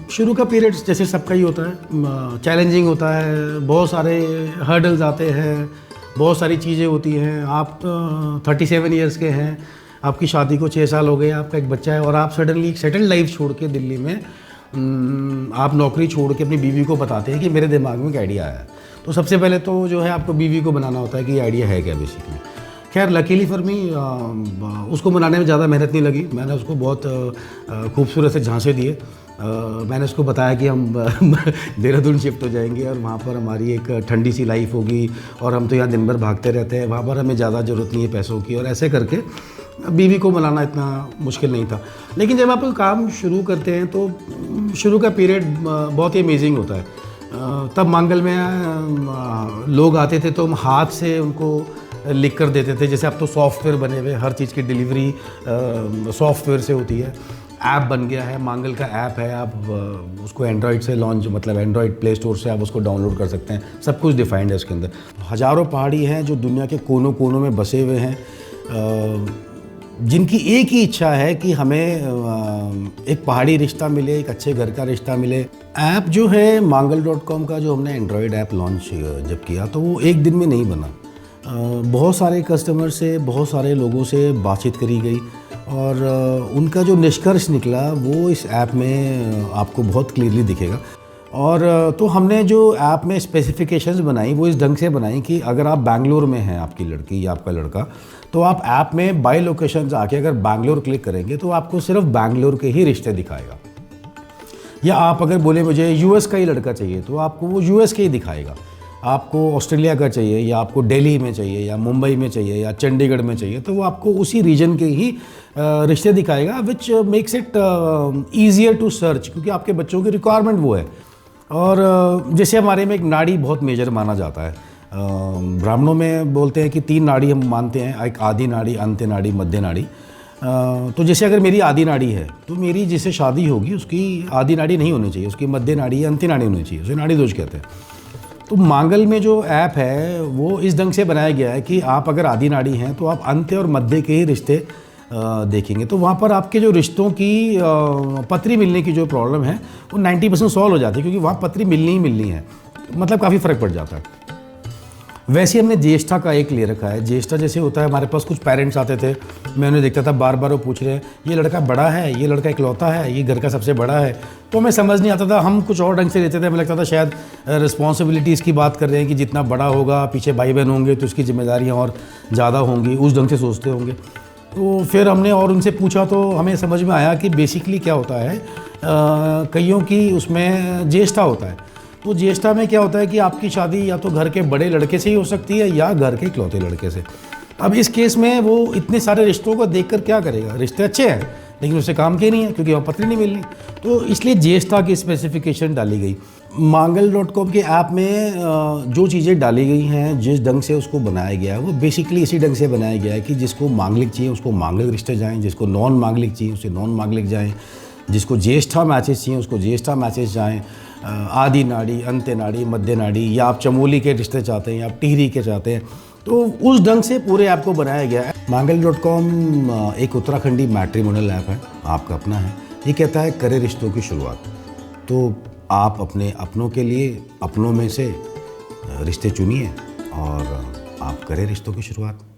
शुरू का पीरियड जैसे सबका ही होता है, चैलेंजिंग होता है, बहुत सारे हर्डल्स आते हैं, बहुत सारी चीज़ें होती हैं। आप 37 ईयर्स के हैं, आपकी शादी को 6 साल हो गए, आपका एक बच्चा है और आप सडनली एक सेटल्ड लाइफ छोड़ के दिल्ली में आप नौकरी छोड़ के अपनी बीवी को बताते हैं कि मेरे दिमाग में एक आइडिया आया है। तो सबसे पहले तो जो है आपको बीवी को बनाना होता है कि ये आइडिया है क्या बेसिकली। खैर लकीली फॉर मी उसको बनाने में ज़्यादा मेहनत नहीं लगी। मैंने उसको बहुत खूबसूरत से झांसे दिए। मैंने उसको बताया कि हम देहरादून शिफ्ट हो जाएंगे और वहाँ पर हमारी एक ठंडी सी लाइफ होगी और हम तो यहाँ दिन भर भागते रहते हैं, वहाँ पर हमें ज़्यादा ज़रूरत नहीं है पैसों की। और ऐसे करके बीवी को मनाना इतना मुश्किल नहीं था। लेकिन जब आप काम शुरू करते हैं तो शुरू का पीरियड बहुत ही अमेजिंग होता है। तब मांगल में लोग आते थे तो हम हाथ से उनको लिख कर देते थे। जैसे अब तो सॉफ्टवेयर बने हुए, हर चीज़ की डिलीवरी सॉफ्टवेयर से होती है। ऐप बन गया है, मांगल का ऐप है, आप उसको एंड्रॉयड से लॉन्च, मतलब एंड्रॉयड प्ले स्टोर से आप उसको डाउनलोड कर सकते हैं। सब कुछ डिफाइंड है उसके अंदर। हज़ारों पहाड़ी हैं जो दुनिया के कोनों कोनों में बसे हुए हैं, जिनकी एक ही इच्छा है कि हमें एक पहाड़ी रिश्ता मिले, एक अच्छे घर का रिश्ता मिले। ऐप जो है mangal.com का, जो हमने एंड्रॉयड ऐप लॉन्च जब किया तो वो एक दिन में नहीं बना। बहुत सारे कस्टमर से, बहुत सारे लोगों से बातचीत करी गई और उनका जो निष्कर्ष निकला वो इस ऐप में आपको बहुत क्लियरली दिखेगा। और तो हमने जो ऐप में स्पेसिफिकेशंस बनाई वो इस ढंग से बनाई कि अगर आप बैंगलोर में हैं, आपकी लड़की या आपका लड़का, तो आप ऐप में बाय लोकेशंस आके अगर बैंगलोर क्लिक करेंगे तो आपको सिर्फ बैंगलोर के ही रिश्ते दिखाएगा। या आप अगर बोले मुझे यूएस का ही लड़का चाहिए तो आपको वो यूएस के ही दिखाएगा। आपको ऑस्ट्रेलिया का चाहिए या आपको दिल्ली में चाहिए या मुंबई में चाहिए या चंडीगढ़ में चाहिए तो वो आपको उसी रीजन के ही रिश्ते दिखाएगा, which makes it easier to search, क्योंकि आपके बच्चों की रिक्वायरमेंट वो है। और जैसे हमारे में एक नाड़ी बहुत मेजर माना जाता है। ब्राह्मणों में बोलते हैं कि 3 नाड़ी हम मानते हैं, एक आदि नाड़ी, अंत्य नाड़ी, मध्य नाड़ी। तो जैसे अगर मेरी आदि नाड़ी है तो मेरी जिससे शादी होगी उसकी आदि नाड़ी नहीं होनी चाहिए, उसकी मध्य नाड़ी या अंत्य नाड़ी होनी चाहिए, उसे नाड़ी दोष कहते हैं। तो मांगल में जो ऐप है वो इस ढंग से बनाया गया है कि आप अगर आदि नाड़ी हैं तो आप अंत्य और मध्य के ही रिश्ते देखेंगे। तो वहाँ पर आपके जो रिश्तों की पत्री मिलने की जो प्रॉब्लम है वो 90% सॉल्व हो जाती है, क्योंकि वहाँ पत्री मिलनी ही मिलनी है। मतलब काफ़ी फ़र्क पड़ जाता है। वैसे हमने ज्येष्ठा का एक ले रखा है। ज्येष्ठा जैसे होता है, हमारे पास कुछ पेरेंट्स आते थे, मैं उन्हें देखता था बार बार वो पूछ रहे हैं ये लड़का बड़ा है, ये लड़का इकलौता है, ये घर का सबसे बड़ा है। तो हमें समझ नहीं आता था, हम कुछ और ढंग से लेते थे। हमें लगता था शायद रिस्पॉन्सिबिलिटीज़ की बात कर रहे हैं कि जितना बड़ा होगा, पीछे भाई बहन होंगे तो उसकी जिम्मेदारियाँ और ज़्यादा होंगी, उस ढंग से सोचते होंगे। तो फिर हमने और उनसे पूछा तो हमें समझ में आया कि बेसिकली क्या होता है, कईयों की उसमें ज्येष्ठा होता है। तो ज्येष्ठा में क्या होता है कि आपकी शादी या तो घर के बड़े लड़के से ही हो सकती है या घर के इकलौते लड़के से। अब इस केस में वो इतने सारे रिश्तों को देखकर क्या करेगा, रिश्ते अच्छे हैं लेकिन उससे काम के नहीं है क्योंकि वहाँ पत्री नहीं मिलनी। तो इसलिए ज्येष्ठा की स्पेसिफिकेशन डाली गई। mangal.com के ऐप में जो चीज़ें डाली गई हैं, जिस ढंग से उसको बनाया गया है वो बेसिकली इसी ढंग से बनाया गया है कि जिसको मांगलिक चाहिए उसको मांगलिक रिश्ते जाएँ, जिसको नॉन मांगलिक चाहिए उसे नॉन मांगलिक जाएँ, जिसको ज्येष्ठा मैचेस चाहिए उसको ज्येष्ठा मैचेस जाएँ, आदि नाड़ी, अंत्य नाड़ी, मध्य नाड़ी, या आप चमोली के रिश्ते चाहते हैं या आप टिहरी के चाहते हैं, तो उस ढंग से पूरे ऐप को बनाया गया है। mangal.com एक उत्तराखंडी मैट्रिमोनियल ऐप है, आपका अपना है। ये कहता है करे रिश्तों की शुरुआत। तो आप अपने अपनों के लिए अपनों में से रिश्ते चुनिए और आप करें रिश्तों की शुरुआत।